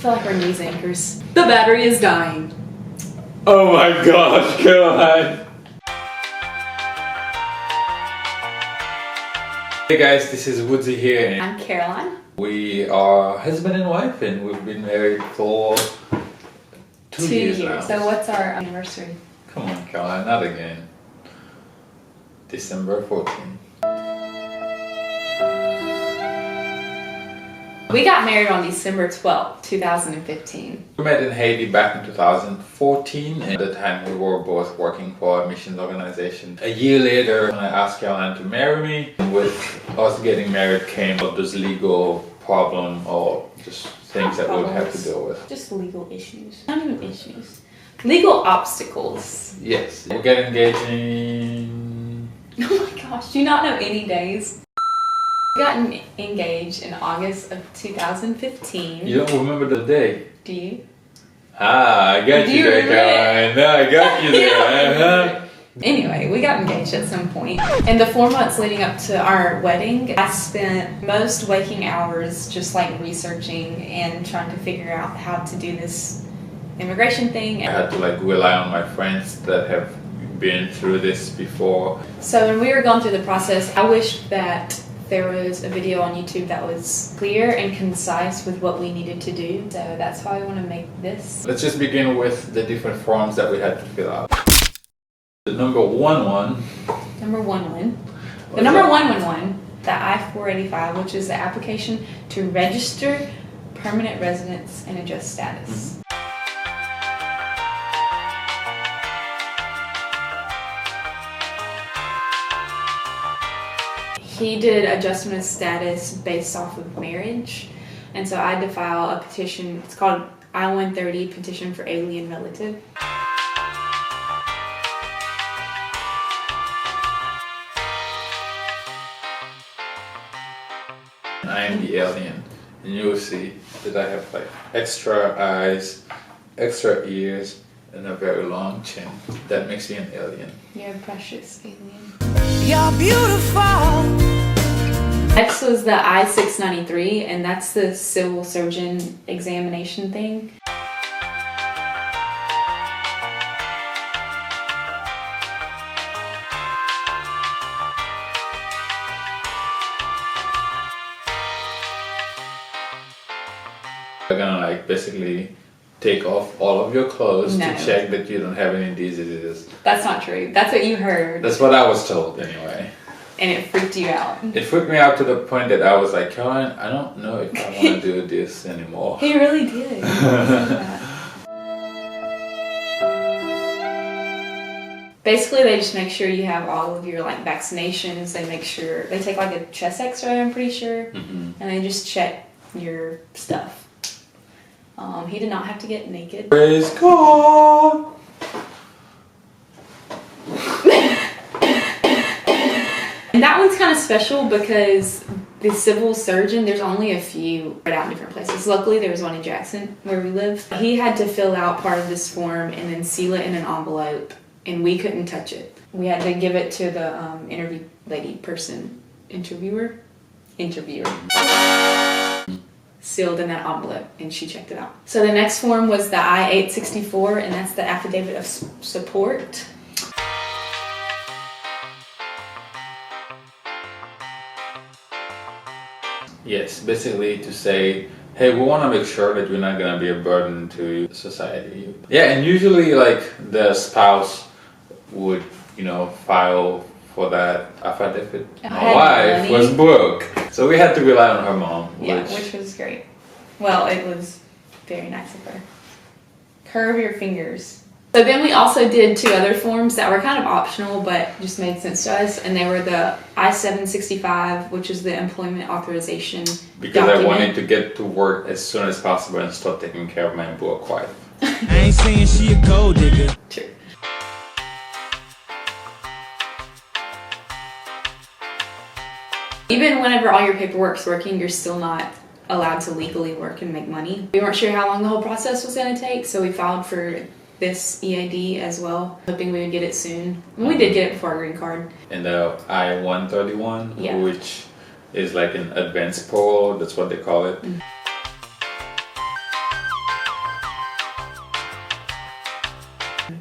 feel like we're news anchors. The battery is dying. Oh my gosh, God. Hey guys, this is Woodsy here. And I'm Caroline. we are husband and wife and we've been married for 2 years now. So what's our anniversary? Come on, Caroline, not again. December 14th. We got married on December 12th, 2015. We met in Haiti back in 2014, and at the time we were both working for a missions organization. A year later, when I asked Caroline to marry me, with us getting married came this legal problem or just things that we would have to deal with. Just legal issues. Not even issues. Legal obstacles. Yes. We got engaged in... Oh my gosh, do you not know any days? We got engaged in August of 2015. You don't remember the day? Do you? Ah, I got you there, Caroline. No, I got you there. Anyway, we got engaged at some point. In the 4 months leading up to our wedding, I spent most waking hours just like researching and trying to figure out how to do this immigration thing. I had to like rely on my friends that have been through this before. So when we were going through the process, I wished that there was a video on YouTube that was clear and concise with what we needed to do. So that's how I want to make this. Let's just begin with the different forms that we had to fill out. The number one, the number one, the I-485, which is the application to register permanent residence and adjust status. He did adjustment of status based off of marriage, and so I had to file a petition. It's called I-130 Petition for Alien Relative. I am the alien, and you will see that I have like extra eyes, extra ears, and a very long chin. That makes me an alien. You're a precious alien. You're beautiful. Next was the I-693, and that's the civil surgeon examination thing. They're gonna like basically take off all of your clothes No. to check that you don't have any diseases. That's not true. That's what you heard. That's what I was told anyway. And it freaked you out. It freaked me out to the point that I was like, Caroline, I don't know if I want to do this anymore. He really did. Basically, they just make sure you have all of your like vaccinations. They make sure they take like a chest X-ray, I'm pretty sure, and they just check your stuff. He did not have to get naked. Praise God! And that one's kind of special because the civil surgeon, there's only a few spread out in different places. Luckily, there was one in Jackson where we live. He had to fill out part of this form and then seal it in an envelope, and we couldn't touch it. We had to give it to the interviewer. Sealed in that envelope, and she checked it out. So the next form was the I-864, and that's the affidavit of support. Yes, basically to say, hey, we want to make sure that you're not going to be a burden to society. Yeah, and usually like the spouse would, you know, file for that affidavit. My wife was broke, so we had to rely on her mom. Which was great. Well, it was very nice of her. Curve your fingers. So then we also did 2 other forms that were kind of optional but just made sense to us, and they were the I-765, which is the employment authorization because document. I wanted to get to work as soon as possible and start taking care of my broke wife. I ain't saying she a gold digger. True. Even whenever all your paperwork's working, you're still not allowed to legally work and make money. We weren't sure how long the whole process was going to take, so we filed for this EAD as well, hoping we would get it soon. And we did get it before our green card. And the I-131, Yeah. which is like an advanced parole, that's what they call it.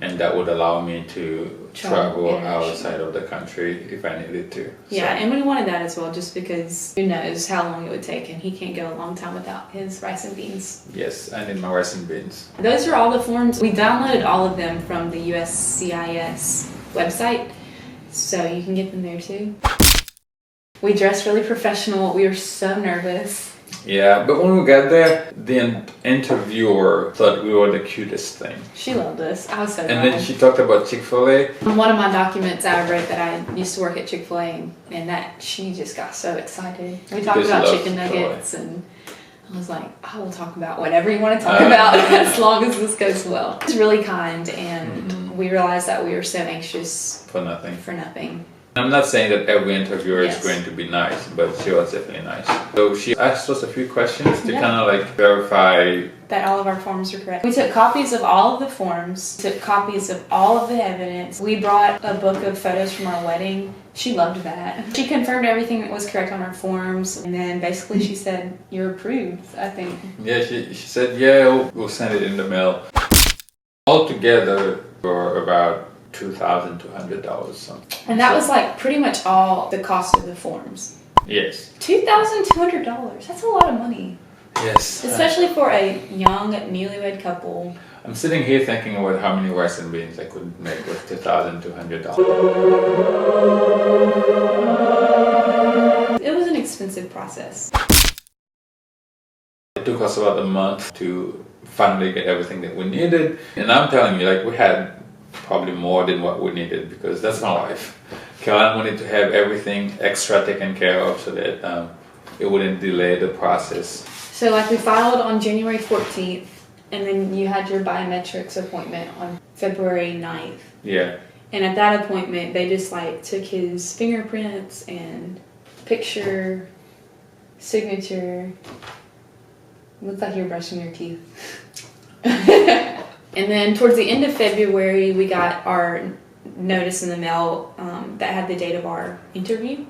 and that would allow me to travel internationally. outside of the country if I needed to. Yeah, and we wanted that as well, just because who knows how long it would take, and he can't go a long time without his rice and beans. Yes, I need my rice and beans. Those are all the forms. We downloaded all of them from the USCIS website, so you can get them there too. We dressed really professional. We were so nervous. Yeah, but when we got there, the interviewer thought we were the cutest thing. She loved us. I was so And glad. then she talked about Chick-fil-A. On one of my documents, I wrote that I used to work at Chick-fil-A, and that she just got so excited. We talked Because she about loves chicken Chick-fil-A. nuggets, and I was like, I will talk about whatever you want to talk about as long as this goes well. She was really kind, and we realized that we were so anxious For nothing. for nothing. I'm not saying that every interviewer Yes. is going to be nice, but she was definitely nice. So she asked us a few questions to Yeah. kind of like verify. That all of our forms are correct. We took copies of all of the forms, took copies of all of the evidence. We brought a book of photos from our wedding. She loved that. She confirmed everything that was correct on our forms, and then basically she said, "You're approved," I think. Yeah, she said, yeah, we'll send it in the mail. Altogether, for about $2,200 something. And that was like pretty much all the cost of the forms. Yes. $2,200. That's a lot of money. Yes. Especially for a young, newlywed couple. I'm sitting here thinking about how many rice and beans I could make with $2,200. It was an expensive process. It took us about a month to finally get everything that we needed. And I'm telling you, like, we had probably more than what we needed, because that's my life. Caroline wanted to have everything extra taken care of so that it wouldn't delay the process. So like we filed on January 14th, and then you had your biometrics appointment on February 9th. Yeah. And at that appointment, they just like took his fingerprints and picture, signature. Looked like you were brushing your teeth. And then towards the end of February, we got our notice in the mail that had the date of our interview.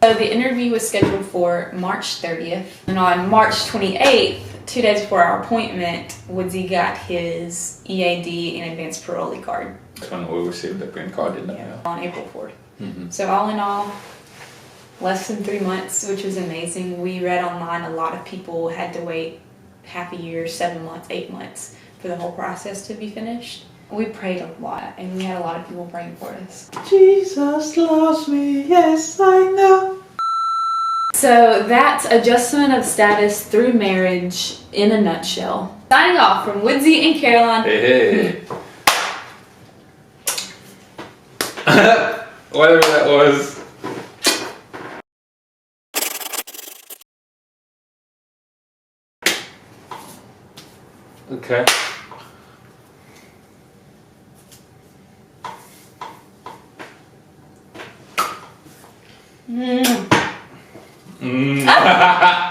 So the interview was scheduled for March 30th. And on March 28th, 2 days before our appointment, Woodsy got his EAD and advanced parolee card. That's when we received the green card in the mail. On April 4th. Mm-hmm. So all in all, less than 3 months, which was amazing. We read online a lot of people had to wait half a year, 7 months, 8 months for the whole process to be finished. We prayed a lot, and we had a lot of people praying for us. Jesus loves me, yes I know. So that's adjustment of status through marriage in a nutshell. Signing off from Woodsy and Caroline. Hey. Whatever that was. Okay. Mm. Mm.